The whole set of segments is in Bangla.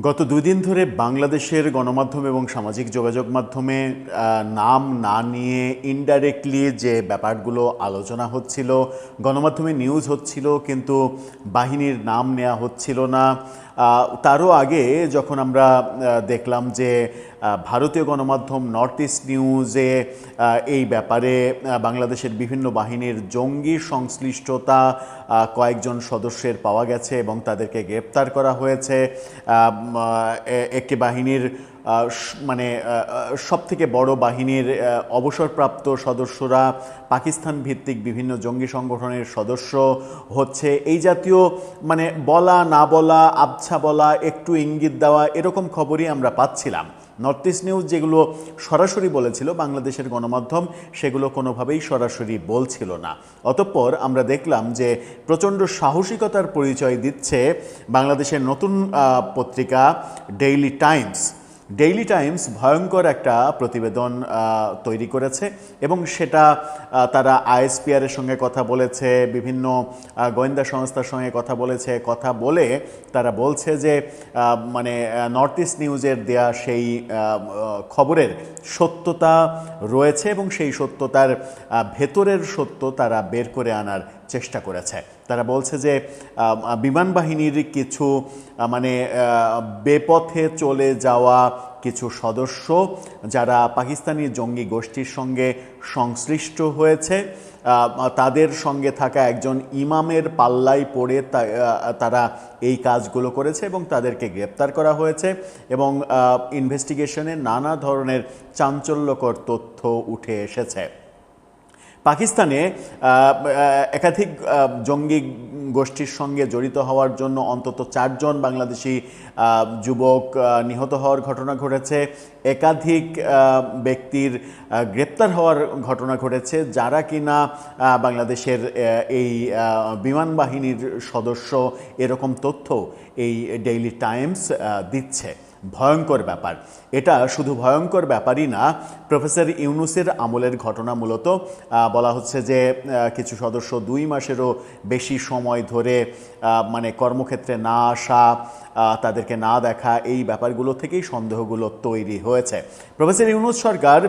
গত ২ দিন ধরে বাংলাদেশের গণমাধ্যম এবং সামাজিক যোগাযোগ মাধ্যমে নাম না নিয়ে ইনডাইরেক্টলি যে ব্যাপারগুলো আলোচনা হচ্ছিল, গণমাধ্যমে নিউজ হচ্ছিল কিন্তু বাহিনীর নাম নেওয়া হচ্ছিল না। তারও আগে যখন আমরা দেখলাম যে ভারতীয় গণমাধ্যম নর্থ ইস্ট নিউজে এই ব্যাপারে বাংলাদেশের বিভিন্ন বাহিনীর জঙ্গি সংশ্লিষ্টতা কয়েকজন সদস্যের পাওয়া গেছে এবং তাদেরকে গ্রেপ্তার করা হয়েছে। একটি বাহিনীর মানে সবথেকে বড় বাহিনীর অবসরপ্রাপ্ত সদস্যরা পাকিস্তান ভিত্তিক বিভিন্ন জঙ্গি সংগঠনের সদস্য হচ্ছে, এই জাতীয় মানে বলা না বলা, আবছা বলা, একটু ইঙ্গিত দেওয়া, এরকম খবরই আমরা পাচ্ছিলাম। নর্থ ইস্ট নিউজ যেগুলো সরাসরি বলেছিল, বাংলাদেশের গণমাধ্যম সেগুলো কোনোভাবেই সরাসরি বলছিল না। অতঃপর আমরা দেখলাম যে প্রচণ্ড সাহসিকতার পরিচয় দিচ্ছে বাংলাদেশের নতুন পত্রিকা ডেইলি টাইমস ভয়ঙ্কর একটা প্রতিবেদন তৈরি করেছে এবং সেটা তারা আইএসপিআরের সঙ্গে কথা বলেছে, বিভিন্ন গোয়েন্দা সংস্থার সঙ্গে কথা বলে তারা বলছে যে মানে নর্থ ইস্ট নিউজের দেয়া সেই খবরের সত্যতা রয়েছে এবং সেই সত্যতার ভেতরের সত্য তারা বের করে আনার চেষ্টা করেছে। তারা বলছে যে বিমান বাহিনীর কিছু মানে বেপথে চলে যাওয়া কিছু সদস্য যারা পাকিস্তানি জঙ্গি গোষ্ঠীর সঙ্গে সংশ্লিষ্ট হয়েছে, তাদের সঙ্গে থাকা একজন ইমামের পাল্লায় পড়ে তারা এই কাজগুলো করেছে এবং তাদেরকে গ্রেপ্তার করা হয়েছে এবং ইনভেস্টিগেশনে নানা ধরনের চাঞ্চল্যকর তথ্য উঠে এসেছে। পাকিস্তানে একাধিক জঙ্গি গোষ্ঠীর সঙ্গে জড়িত হওয়ার জন্য অন্তত 4 জন বাংলাদেশি যুবক নিহত হওয়ার ঘটনা ঘটেছে, একাধিক ব্যক্তির গ্রেপ্তার হওয়ার ঘটনা ঘটেছে যারা কিনা বাংলাদেশের এই বিমান বাহিনীর সদস্য, এরকম তথ্য এই ডেইলি টাইমস দিচ্ছে। ভয়ঙ্কর ব্যাপার। এটা শুধু ভয়ঙ্কর ব্যাপারই না, প্রফেসর ইউনূসের আমলের ঘটনা। মূলত বলা হচ্ছে যে কিছু সদস্য 2 মাসেরও বেশি সময় ধরে মানে কর্মক্ষেত্রে না আসা, তাদেরকে না দেখা, এই ব্যাপারগুলো থেকেই সন্দেহগুলো তৈরি হয়েছে। প্রফেসর ইউনূস সরকার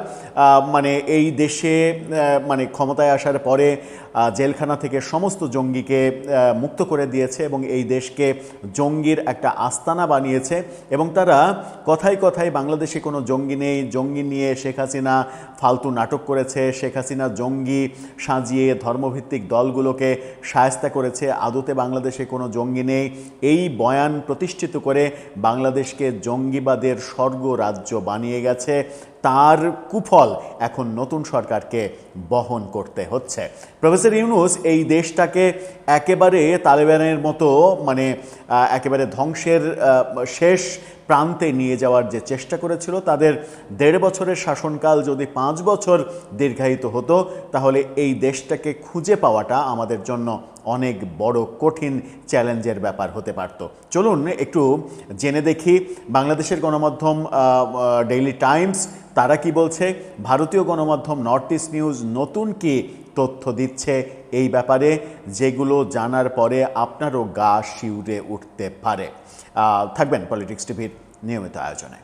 মানে এই দেশে মানে ক্ষমতায় আসার পরে জেলখানা থেকে সমস্ত জঙ্গিকে মুক্ত করে দিয়েছে এবং এই দেশকে জঙ্গির একটা আস্তানা বানিয়েছে এবং তারা কথায় কথায় বাংলাদেশে কোনো জঙ্গি নেই, জঙ্গি নিয়ে শেখ হাসিনা ফালতু নাটক করেছে, শেখ হাসিনা জঙ্গি সাজিয়ে ধর্মভিত্তিক দলগুলোকে শায়েস্তা করেছে, আদতে বাংলাদেশে কোনো জঙ্গি নেই, এই বয়ান প্রতিষ্ঠিত করে বাংলাদেশকে জঙ্গিবাদের স্বর্গরাজ্য বানিয়ে গেছে। তার কুফল এখন নতুন সরকারকে বহন করতে হচ্ছে। প্রফেসর ইউনূস এই দেশটাকে একেবারে তালেবানের মতো মানে একেবারে ধ্বংসের শেষ প্রান্তে নিয়ে যাওয়ার যে চেষ্টা করেছিল, তাদের 1.5 বছরের শাসনকাল যদি 5 বছর দীর্ঘায়িত হতো তাহলে এই দেশটাকে খুঁজে পাওয়াটা আমাদের জন্য অনেক বড় কঠিন চ্যালেঞ্জের ব্যাপার হতে পারত। চলুন একটু জেনে দেখি বাংলাদেশের গণমাধ্যম ডেইলি টাইমস তারা কি বলছে, ভারতীয় গণমাধ্যম নর্থ ইস্ট নিউজ নতুন কি তথ্য দিচ্ছে এই ব্যাপারে, যেগুলো জানার পরে আপনারও গা শিউরে উঠতে পারে। থাকবেন পলিটিক্স টিভির নিয়মিত আয়োজনে।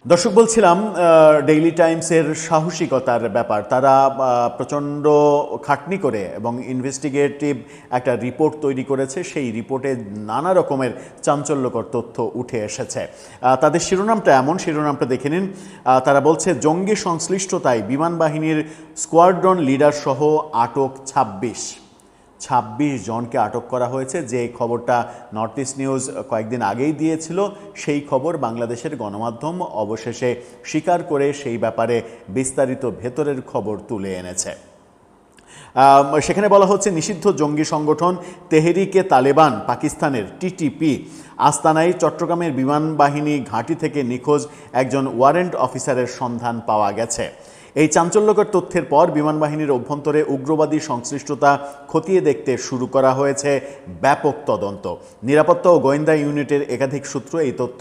দর্শক, বলছিলাম ডেইলি টাইমসের সাহসিকতার ব্যাপার। তারা প্রচণ্ড খাটনি করে এবং ইনভেস্টিগেটিভ একটা রিপোর্ট তৈরি করেছে, সেই রিপোর্টে নানা রকমের চাঞ্চল্যকর তথ্য উঠে এসেছে। তাদের শিরোনামটা দেখে নিন। তারা বলছে জঙ্গি সংশ্লিষ্টতায় বিমান বাহিনীর স্কোয়াড্রন লিডার সহ আটক 26 জনকে আটক করা হয়েছে। যে খবরটা নর্থ ইস্ট নিউজ কয়েকদিন আগেই দিয়েছিল, সেই খবর বাংলাদেশের গণমাধ্যম অবশেষে স্বীকার করে সেই ব্যাপারে বিস্তারিত ভেতরের খবর তুলে এনেছে। সেখানে বলা হচ্ছে নিষিদ্ধ জঙ্গি সংগঠন তেহরিকে তালেবান পাকিস্তানের টিটিপি আস্তানায় চট্টগ্রামের বিমান বাহিনী ঘাঁটি থেকে নিখোঁজ একজন ওয়ারেন্ট অফিসারের সন্ধান পাওয়া গেছে। এই চাঞ্চল্যকর তথ্যের পর বিমান বাহিনীর অভ্যন্তরে উগ্রবাদী সংশ্লিষ্টতা খতিয়ে দেখতে শুরু করা হয়েছে ব্যাপক তদন্ত। নিরাপত্তা ও গোয়েন্দা ইউনিটের একাধিক সূত্র এই তথ্য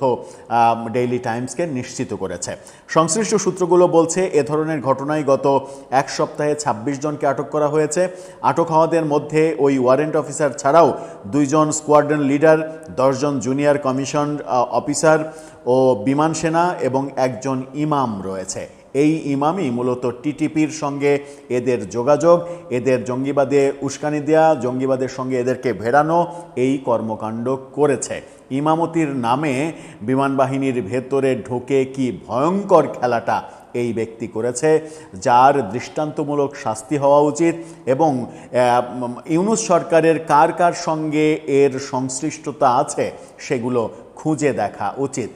ডেইলি টাইমসকে নিশ্চিত করেছে। সংশ্লিষ্ট সূত্রগুলো বলছে এ ধরনের ঘটনায় গত এক সপ্তাহে ২৬ জনকে আটক করা হয়েছে। আটক হওয়াদের মধ্যে ওই ওয়ারেন্ট অফিসার ছাড়াও ২ জন স্কোয়াড্রন লিডার, ১০ জন জুনিয়র কমিশন অফিসার ও বিমান সেনা এবং একজন ইমাম রয়েছে। এই ইমামই মূলত টিটিপির সঙ্গে এদের যোগাযোগ, এদের জঙ্গিবাদে উস্কানি দেওয়া, জঙ্গিবাদের সঙ্গে এদেরকে ভেড়ানো, এই কর্মকাণ্ড করেছে। ইমামতির নামে বিমান বাহিনীর ভেতরে ঢোকে কি ভয়ঙ্কর খেলাটা এই ব্যক্তি করেছে, যার দৃষ্টান্তমূলক শাস্তি হওয়া উচিত এবং ইউনূস সরকারের কার কার সঙ্গে এর সংশ্লিষ্টতা আছে সেগুলো খুঁজে দেখা উচিত।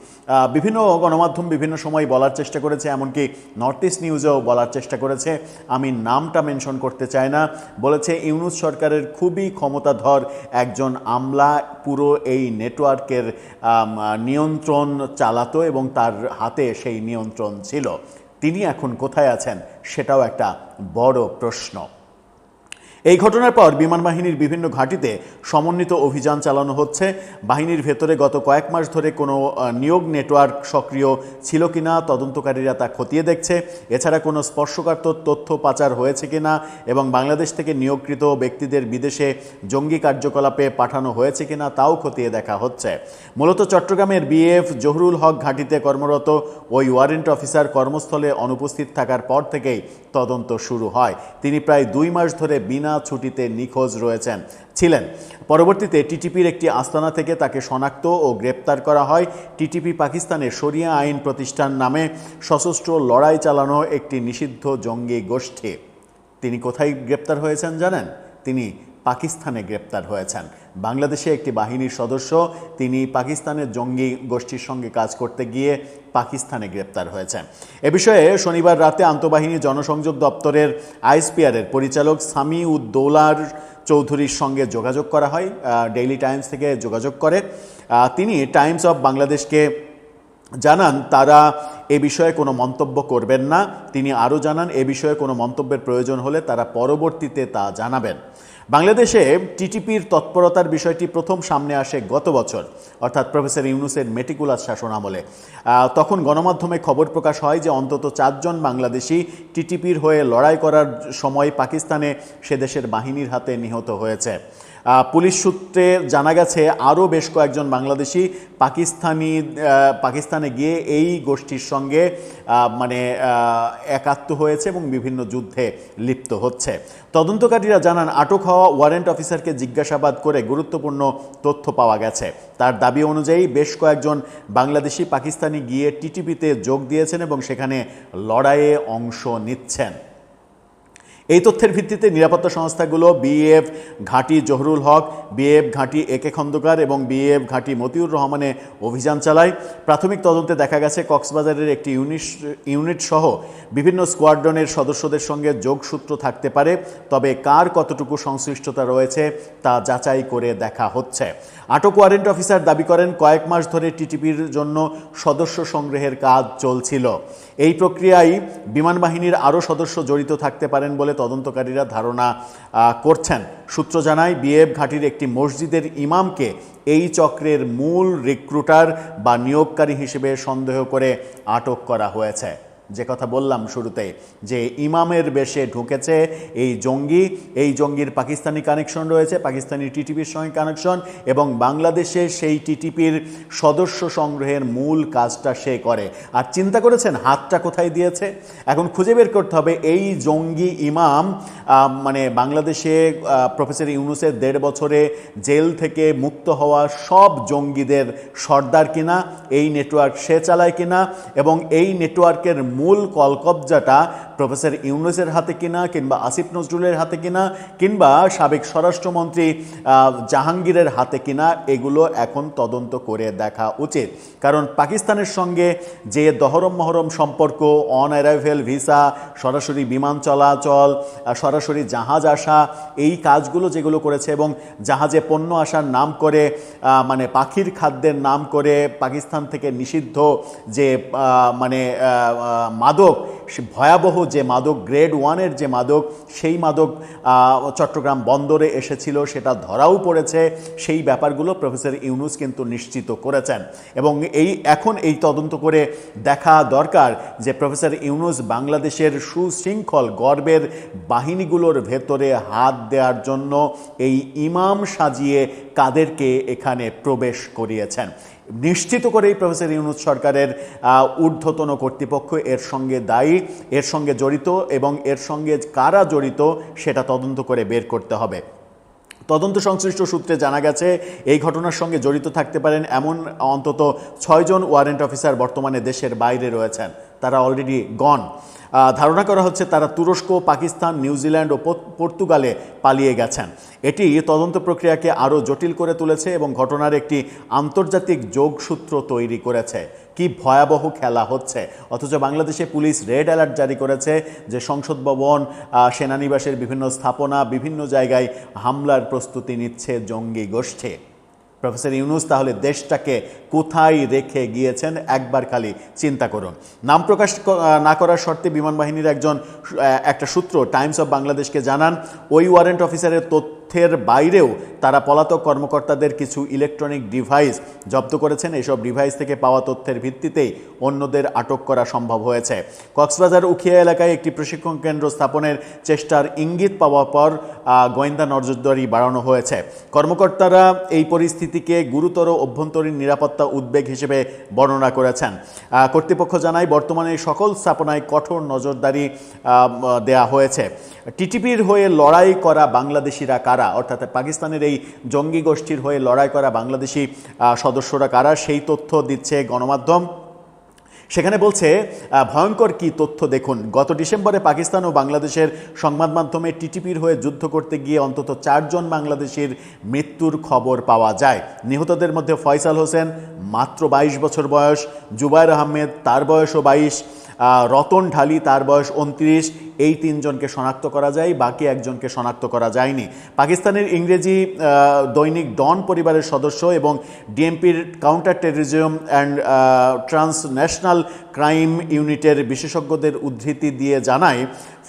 বিভিন্ন গণমাধ্যম বিভিন্ন সময় বলার চেষ্টা করেছে, এমনকি নর্থ ইস্ট নিউজেও বলার চেষ্টা করেছে, আমি নামটা মেনশন করতে চাই না, বলেছে ইউনূস সরকারের খুবই ক্ষমতাধর একজন আমলা পুরো এই নেটওয়ার্কের নিয়ন্ত্রণ চালাতো এবং তার হাতে সেই নিয়ন্ত্রণ ছিল। তিনি এখন কোথায় আছেন সেটাও একটা বড় প্রশ্ন। এই ঘটনার পর বিমান বাহিনীর বিভিন্ন ঘাঁটিতে সমন্বিত অভিযান চালানো হচ্ছে। বাহিনীর ভেতরে গত কয়েক মাস ধরে কোনো নিয়োগ নেটওয়ার্ক সক্রিয় ছিল কিনা তদন্তকারীরা তা খতিয়ে দেখছে। এছাড়া কোনো স্পর্শকাতর তথ্য পাচার হয়েছে কিনা এবং বাংলাদেশ থেকে নিয়োগকৃত ব্যক্তিদের বিদেশে জঙ্গি কার্যকলাপে পাঠানো হয়েছে কিনা তাও খতিয়ে দেখা হচ্ছে। মূলত চট্টগ্রামের বিএএফ জহুরুল হক ঘাঁটিতে কর্মরত ওই ওয়ারেন্ট অফিসার কর্মস্থলে অনুপস্থিত থাকার পর থেকেই তদন্ত শুরু হয়। তিনি প্রায় ২ মাস ধরে বিনা ছুটিতে নিখোঁজ ছিলেন। পরবর্তীতে টিটিপির একটি আস্তানা থেকে তাকে শনাক্ত ও গ্রেপ্তার করা হয়। টিটিপি পাকিস্তানের শরিয়া আইন প্রতিষ্ঠান নামে সশস্ত্র লড়াই চালানো একটি নিষিদ্ধ জঙ্গি গোষ্ঠী। তিনি কোথায় গ্রেপ্তার হয়েছেন জানেন? তিনি পাকিস্তানে গ্রেপ্তার হয়েছেন। বাংলাদেশে একটি বাহিনীর সদস্য, তিনি পাকিস্তানের জঙ্গি গোষ্ঠীর সঙ্গে কাজ করতে গিয়ে পাকিস্তানে গ্রেপ্তার হয়েছেন। এ বিষয়ে শনিবার রাতে আন্তঃবাহিনী জনসংযোগ দপ্তরের আইএসপিআরের পরিচালক সামি উদ্দৌলার চৌধুরীর সঙ্গে যোগাযোগ করা হয়। ডেইলি টাইমস থেকে যোগাযোগ করে তিনি টাইমস অফ বাংলাদেশকে জানান তারা এ বিষয়ে কোনো মন্তব্য করবেন না। তিনি আরও জানান এ বিষয়ে কোনো মন্তব্যের প্রয়োজন হলে তারা পরবর্তীতে তা জানাবেন। বাংলাদেশে টিটিপির তৎপরতার বিষয়টি প্রথম সামনে আসে গত বছর, অর্থাৎ প্রফেসর ইউনূসের মেটিকুলাস শাসনামলে। তখন গণমাধ্যমে খবর প্রকাশ হয় যে অন্তত ৪ জন বাংলাদেশি টিটিপির হয়ে লড়াই করার সময় পাকিস্তানে সে দেশের বাহিনীর হাতে নিহত হয়েছে। পুলিশ সূত্রে জানা গেছে আরও বেশ কয়েকজন বাংলাদেশি পাকিস্তানে গিয়ে এই গোষ্ঠীর সঙ্গে একাত্ম হয়েছে এবং বিভিন্ন যুদ্ধে লিপ্ত হচ্ছে। তদন্তকারীরা জানান আটক হওয়া ওয়ারেন্ট অফিসারকে জিজ্ঞাসাবাদ করে গুরুত্বপূর্ণ তথ্য পাওয়া গেছে। তার দাবি অনুযায়ী বেশ কয়েকজন বাংলাদেশি পাকিস্তানি গিয়ে টিটিপিতে যোগ দিয়েছেন এবং সেখানে লড়াইয়ে অংশ নিচ্ছেন। এই তথ্যের ভিত্তিতে নিরাপত্তা সংস্থাগুলো বিএএফ ঘাঁটি জহুরুল হক, বিএএফ ঘাঁটি একে খন্দকার এবং বিএএফ ঘাঁটি মতিউর রহমানে অভিযান চালায়। প্রাথমিক তদন্তে দেখা গেছে কক্সবাজারের একটি ইউনিট সহ বিভিন্ন স্কোয়াড্রনের সদস্যদের সঙ্গে যোগসূত্র থাকতে পারে, তবে কার কতটুকু সংশ্লিষ্টতা রয়েছে তা যাচাই করে দেখা হচ্ছে। আটক ওয়ারেন্ট অফিসার দাবি করেন কয়েক মাস ধরে টিটিপির জন্য সদস্য সংগ্রহের কাজ চলছিল। এই প্রক্রিয়ায় বিমান বাহিনীর আরও সদস্য জড়িত থাকতে পারেন বলে তদন্তকারীরা ধারণা করছেন। সূত্র জানায় বিএএফ ঘাঁটির একটি মসজিদের ইমামকে এই চক্রের মূল রিক্রুটার বা নিয়োগকারী হিসেবে সন্দেহ করে আটক করা হয়েছে। যে কথা বললাম শুরুতে যে ইমামের বেশে ঢুকেছে এই জঙ্গির পাকিস্তানি কানেকশন রয়েছে, পাকিস্তানি টিটিপির সঙ্গে কানেকশন, এবং বাংলাদেশে সেই টিটিপির সদস্য সংগ্রহের মূল কাজটা সে করে। আর চিন্তা করেছেন হাতটা কোথায় দিয়েছে? এখন খুঁজে বের করতে হবে এই জঙ্গি ইমাম বাংলাদেশে প্রফেসর ইউনূসের ১.৫ বছরে জেল থেকে মুক্ত হওয়া সব জঙ্গিদের সর্দার কিনা, এই নেটওয়ার্ক সে চালায় কিনা, এবং এই নেটওয়ার্কের মূল কলকবজাটা প্রফেসর ইউনূসের হাতে কিনা, কিংবা আসিফ নজরুলের হাতে কিনা, কিংবা সাবেক স্বরাষ্ট্রমন্ত্রী জাহাঙ্গীরের হাতে কিনা, এগুলো এখন তদন্ত করে দেখা উচিত। কারণ পাকিস্তানের সঙ্গে যে দহরম মহরম সম্পর্ক, অন অ্যারাইভেল ভিসা, সরাসরি বিমান চলাচল, সরাসরি জাহাজ আসা, এই কাজগুলো যেগুলো করেছে এবং জাহাজে পণ্য আসার নাম করে পাখির খাদ্যের নাম করে পাকিস্তান থেকে নিষিদ্ধ যে মাদক, ভয়াবহ যে মাদক, গ্রেড 1-এর যে মাদক, সেই মাদক চট্টগ্রাম বন্দরে এসেছিল, সেটা ধরাও পড়েছে। সেই ব্যাপারগুলো প্রফেসর ইউনূস কিন্তু নিশ্চিত করেছেন এবং এখন এই তদন্ত করে দেখা দরকার যে প্রফেসর ইউনূস বাংলাদেশের সুশৃঙ্খল গর্বের বাহিনীগুলোর ভেতরে হাত দেওয়ার জন্য এই ইমাম সাজিয়ে কাদেরকে এখানে প্রবেশ করিয়েছেন। নিশ্চিত করেই প্রফেসর ইউনূস সরকারের ঊর্ধ্বতন কর্তৃপক্ষ এর সঙ্গে দায়ী, এর সঙ্গে জড়িত, এবং এর সঙ্গে কারা জড়িত সেটা তদন্ত করে বের করতে হবে। তদন্ত সংশ্লিষ্ট সূত্রে জানা গেছে এই ঘটনার সঙ্গে জড়িত থাকতে পারেন এমন অন্তত 6 জন ওয়ারেন্ট অফিসার বর্তমানে দেশের বাইরে রয়েছেন, তারা অলরেডি গন। ধারণা করা হচ্ছে তারা তুরস্ক, পাকিস্তান, নিউজিল্যান্ড ও পর্তুগালে পালিয়ে গেছেন। এটি তদন্ত প্রক্রিয়াকে আরও জটিল করে তুলেছে এবং ঘটনার একটি আন্তর্জাতিক যোগসূত্র তৈরি করেছে। কি ভয়াবহ খেলা হচ্ছে, অথচ বাংলাদেশে পুলিশ রেড অ্যালার্ট জারি করেছে যে সংসদ ভবন, সেনানিবাসের বিভিন্ন স্থাপনা, বিভিন্ন জায়গায় হামলার প্রস্তুতি নিচ্ছে জঙ্গি গোষ্ঠী। প্রফেসর ইউনূস তাহলে দেশটাকে কোথায় রেখে গিয়েছেন একবার খালি চিন্তা করুন। নাম প্রকাশ না করার শর্তে বিমান বাহিনীর একটা সূত্র টাইমস অফ বাংলাদেশকে জানান, ওই ওয়ারেন্ট অফিসারের তথ্যের বাইরেও তারা পলাতক কর্মকর্তাদের কিছু ইলেকট্রনিক ডিভাইস জব্দ করেছেন। এসব ডিভাইস থেকে পাওয়া তথ্যের ভিত্তিতেই অন্যদের আটক করা সম্ভব হয়েছে। কক্সবাজার উখিয়া এলাকায় একটি প্রশিক্ষণ কেন্দ্র স্থাপনের চেষ্টার ইঙ্গিত পাওয়ার পর গোয়েন্দা নজরদারি বাড়ানো হয়েছে। কর্মকর্তারা এই পরিস্থিতিকে গুরুতর অভ্যন্তরীণ নিরাপত্তা উদ্বেগ হিসেবে বর্ণনা করেছেন। কর্তৃপক্ষ জানায় বর্তমানে সকল স্থাপনায় কঠোর নজরদারি দেয়া হয়েছে। টিটিপির হয়ে লড়াই করা বাংলাদেশিরা কারা, অর্থাৎ পাকিস্তানের এই জঙ্গি গোষ্ঠীর হয়ে লড়াই করা বাংলাদেশি সদস্যরা কারা, সেই তথ্য দিচ্ছে গণমাধ্যম। সেখানে বলছে ভয়ঙ্কর কি তথ্য দেখুন, গত ডিসেম্বরে পাকিস্তান ও বাংলাদেশের সংবাদ মাধ্যমে টিটিপির হয়ে যুদ্ধ করতে গিয়ে অন্তত 4 জন বাংলাদেশির মৃত্যুর খবর পাওয়া যায়। নিহতদের মধ্যে ফয়সাল হোসেন, মাত্র 22 বছর বয়স, জুবায়ের আহমেদ, তার বয়সও 22, রতন ঢালি, তার বয়স 29, এই 3 জনকে শনাক্ত করা যায়, বাকি একজনকে শনাক্ত করা যায়নি। পাকিস্তানের ইংরেজি দৈনিক ডন পরিবারের সদস্য এবং ডিএমপির counter terrorism and transnational crime ইউনিটের বিশেষজ্ঞদের উদ্ধৃতি দিয়ে জানায়,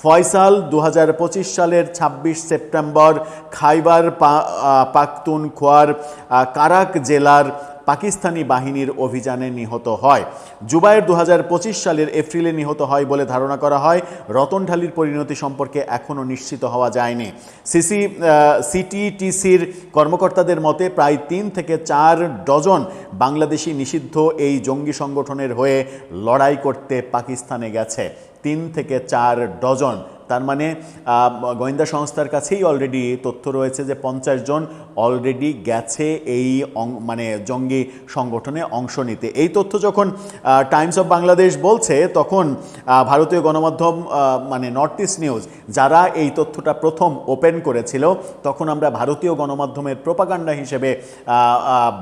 ফয়সাল 2025 সালের 26 সেপ্টেম্বর খাইবার পাখতুনখোয়ার কারাক জেলার পাকিস্তানি বাহিনীর অভিযানে নিহত হয়। জুবায়ের 2025 সালের এপ্রিলে নিহত হয় বলে ধারণা করা হয়। রতন ঢালির পরিণতি সম্পর্কে এখনও নিশ্চিত হওয়া যায়নি। সিটিটিসির কর্মকর্তাদের মতে প্রায় 3 থেকে 4 ডজন বাংলাদেশি নিষিদ্ধ এই জঙ্গি সংগঠনের হয়ে লড়াই করতে পাকিস্তানে গেছে। 3 থেকে 4 ডজন, তার মানে গোয়েন্দা সংস্থার কাছেই অলরেডি তথ্য রয়েছে যে 50 জন অলরেডি গেছে এই মানে জঙ্গি সংগঠনে অংশ নিতে। এই তথ্য যখন টাইমস অফ বাংলাদেশ বলছে, তখন ভারতীয় গণমাধ্যম মানে নর্থ ইস্ট নিউজ, যারা এই তথ্যটা প্রথম ওপেন করেছিল, তখন আমরা ভারতীয় গণমাধ্যমের প্রোপাগান্ডা হিসেবে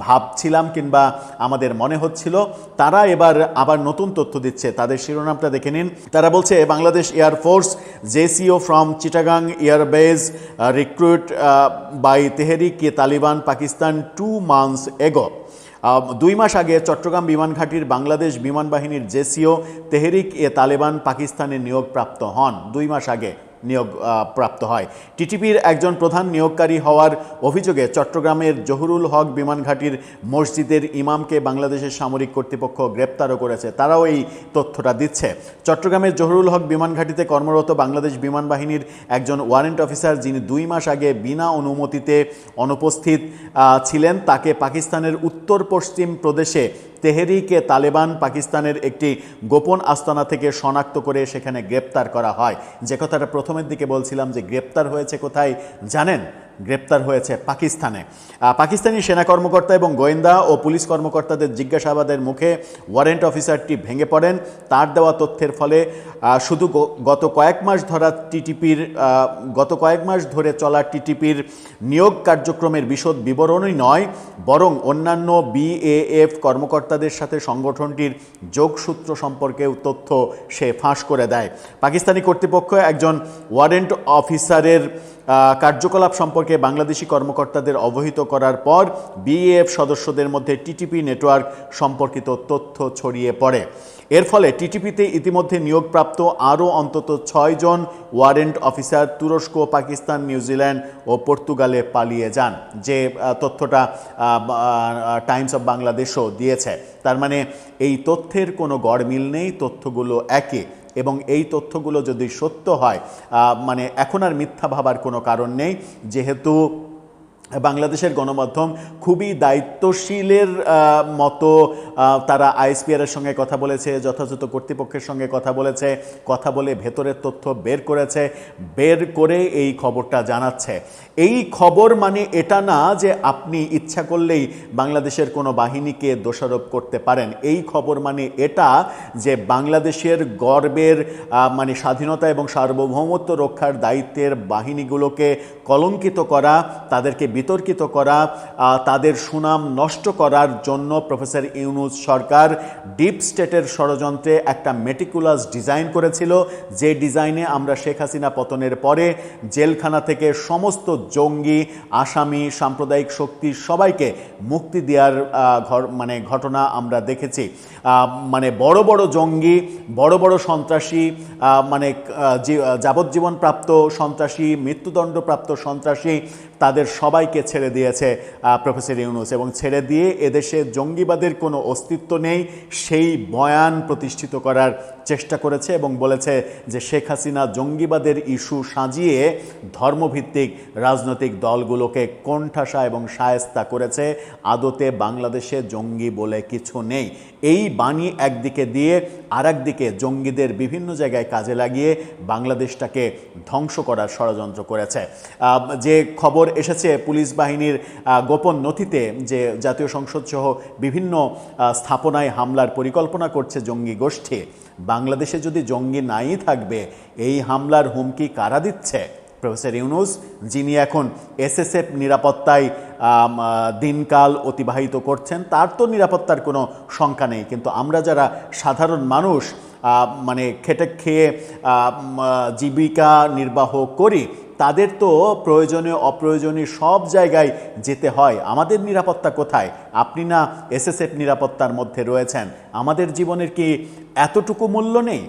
ভাবছিলাম কিংবা আমাদের মনে হচ্ছিল। তারা এবার আবার নতুন তথ্য দিচ্ছে, তাদের শিরোনামটা দেখে নিন। তারা বলছে Bangladesh air force JCO from Chittagong Air Base recruit by Tehrik-e-Taliban Pakistan 2 months ago. 2 মাস আগে চট্টগ্রাম বিমান ঘাঁটির বাংলাদেশ বিমান বাহিনীর JCO তেহরিক-e-তালেবান পাকিস্তানে নিয়োগপ্রাপ্ত হন। 2 মাস আগে নিয়োগ প্রাপ্ত হয়। টিটিপির একজন প্রধান নিয়োগকারী হওয়ার অভিযোগে চট্টগ্রামের জহুরুল হক বিমান ঘাঁটির মসজিদের ইমামকে বাংলাদেশের সামরিক কর্তৃপক্ষ গ্রেপ্তারও করেছে। তারাও এই তথ্যটা দিচ্ছে। চট্টগ্রামের জহুরুল হক বিমান ঘাঁটিতে কর্মরত বাংলাদেশ বিমান বাহিনীর একজন ওয়ারেন্ট অফিসার, যিনি 2 মাস আগে বিনা অনুমতিতে অনুপস্থিত ছিলেন, তাকে পাকিস্তানের উত্তর পশ্চিম প্রদেশে তেহরিক-e-তালেবান পাকিস্তানের একটি গোপন আস্তানা থেকে শনাক্ত করে সেখানে গ্রেপ্তার করা হয়। যে কথাটা প্রথমের দিকে বলছিলাম যে গ্রেপ্তার হয়েছে কোথায় জানেন? গ্রেপ্তার হয়েছে পাকিস্তানে। পাকিস্তানি সেনা কর্মকর্তা এবং গোয়েন্দা ও পুলিশ কর্মকর্তাদের জিজ্ঞাসাবাদের মুখে ওয়ারেন্ট অফিসারটি ভেঙে পড়েন। তার দেওয়া তথ্যের ফলে শুধু গত কয়েক মাস ধরে চলা টিটিপির নিয়োগ কার্যক্রমের বিশদ বিবরণই নয়, বরং অন্যান্য BAF কর্মকর্তাদের সাথে সংগঠনটির যোগসূত্র সম্পর্কেও তথ্য সে ফাঁস করে দেয়। পাকিস্তানি কর্তৃপক্ষ একজন ওয়ারেন্ট অফিসারের কার্যকলাপ সম্পর্কে বাংলাদেশি কর্মকর্তাদের অবহিত করার পর বিএএফ সদস্যদের মধ্যে টিটিপি নেটওয়ার্ক সম্পর্কিত তথ্য ছড়িয়ে পড়ে। এর ফলে টিটিপিতে ইতিমধ্যে নিয়োগপ্রাপ্ত আরও অন্তত 6 জন ওয়ারেন্ট অফিসার তুরস্ক, পাকিস্তান, নিউজিল্যান্ড ও পর্তুগালে পালিয়ে যান, যে তথ্যটা টাইমস অফ বাংলাদেশও দিয়েছে। তার মানে এই তথ্যের কোনো গড়মিল নেই, তথ্যগুলো একই, এবং এই তথ্যগুলো যদি সত্য হয় মানে এখন আর মিথ্যা ভাবার কোনো কারণ নেই, যেহেতু বাংলাদেশের গণমাধ্যম খুবই দায়িত্বশীলের মতো তারা আইএসপিআরের সঙ্গে কথা বলেছে, যথাযথ কর্তৃপক্ষের সঙ্গে কথা বলেছে, কথা বলে ভেতরের তথ্য বের করেছে, বের করে এই খবরটা জানাচ্ছে। এই খবর মানে এটা না যে আপনি ইচ্ছা করলেই বাংলাদেশের কোনো বাহিনীকে দোষারোপ করতে পারেন। এই খবর মানে এটা যে বাংলাদেশের গর্বের মানে স্বাধীনতা এবং সার্বভৌমত্ব রক্ষার দায়িত্বের বাহিনীগুলোকে কলঙ্কিত করা, তাদেরকে বিতর্কিত করা, তাদের সুনাম নষ্ট করার জন্য প্রফেসর ইউনূস সরকার ডিপ স্টেটের ষড়যন্ত্রে একটা মেটিকুলাস ডিজাইন করেছিল, যে ডিজাইনে আমরা শেখ হাসিনা পতনের পরে জেলখানা থেকে সমস্ত জঙ্গি, আসামি, সাম্প্রদায়িক শক্তি সবাইকে মুক্তি দেওয়ার মানে ঘটনা আমরা দেখেছি। মানে বড় বড় জঙ্গি, বড় বড় সন্ত্রাসী, মানে যাবজ্জীবন প্রাপ্ত সন্ত্রাসী, মৃত্যুদণ্ডপ্রাপ্ত সন্ত্রাসী, তাদের সবাইকে ছেড়ে দিয়েছে প্রফেসর ইউনূস, এবং ছেড়ে দিয়ে এদেশে জঙ্গিবাদের কোনো অস্তিত্ব নেই সেই বয়ান প্রতিষ্ঠিত করার চেষ্টা করেছে, এবং বলেছে যে শেখ হাসিনা জঙ্গিবাদের ইস্যু সাজিয়ে ধর্মভিত্তিক রাজনৈতিক দলগুলোকে কোণঠাসা এবং শায়েস্তা করেছে। আদতে বাংলাদেশে জঙ্গি বলে কিছু নেই। এই বাণী একদিকে দিয়ে আর একদিকে জঙ্গিদের বিভিন্ন জায়গায় কাজে লাগিয়ে বাংলাদেশটাকে ধ্বংস করার ষড়যন্ত্র করেছে। যে খবর এসেছে পুলিশ বাহিনীর গোপন নথিতে যে জাতীয় সংসদ সহ বিভিন্ন স্থাপনায় হামলার পরিকল্পনা করছে জঙ্গি গোষ্ঠী, বাংলাদেশে যদি জঙ্গি নাই থাকবে এই হামলার হুমকি কারা দিচ্ছে? প্রফেসর ইউনূস, যিনি এখন এসএসএফ নিরাপত্তায় দিনকাল অতিবাহিত করছেন, তার তো নিরাপত্তার কোনো শঙ্কা নেই, কিন্তু আমরা যারা সাধারণ মানুষ মানে খেটে খেয়ে জীবিকা নির্বাহ করি, তাদের তো প্রয়োজনীয় অপ্রয়োজনীয় সব জায়গায় যেতে হয়। আমাদের নিরাপত্তা কোথায়? আপনি না এসএসএফ নিরাপত্তার মধ্যে রয়েছেন, আমাদের জীবনের কি এতটুকু মূল্য নেই?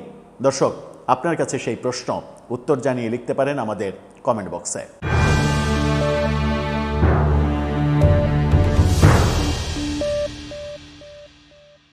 দর্শক, আপনার কাছে সেই প্রশ্ন, উত্তর জানিয়ে লিখতে পারেন আমাদের কমেন্ট বক্সে।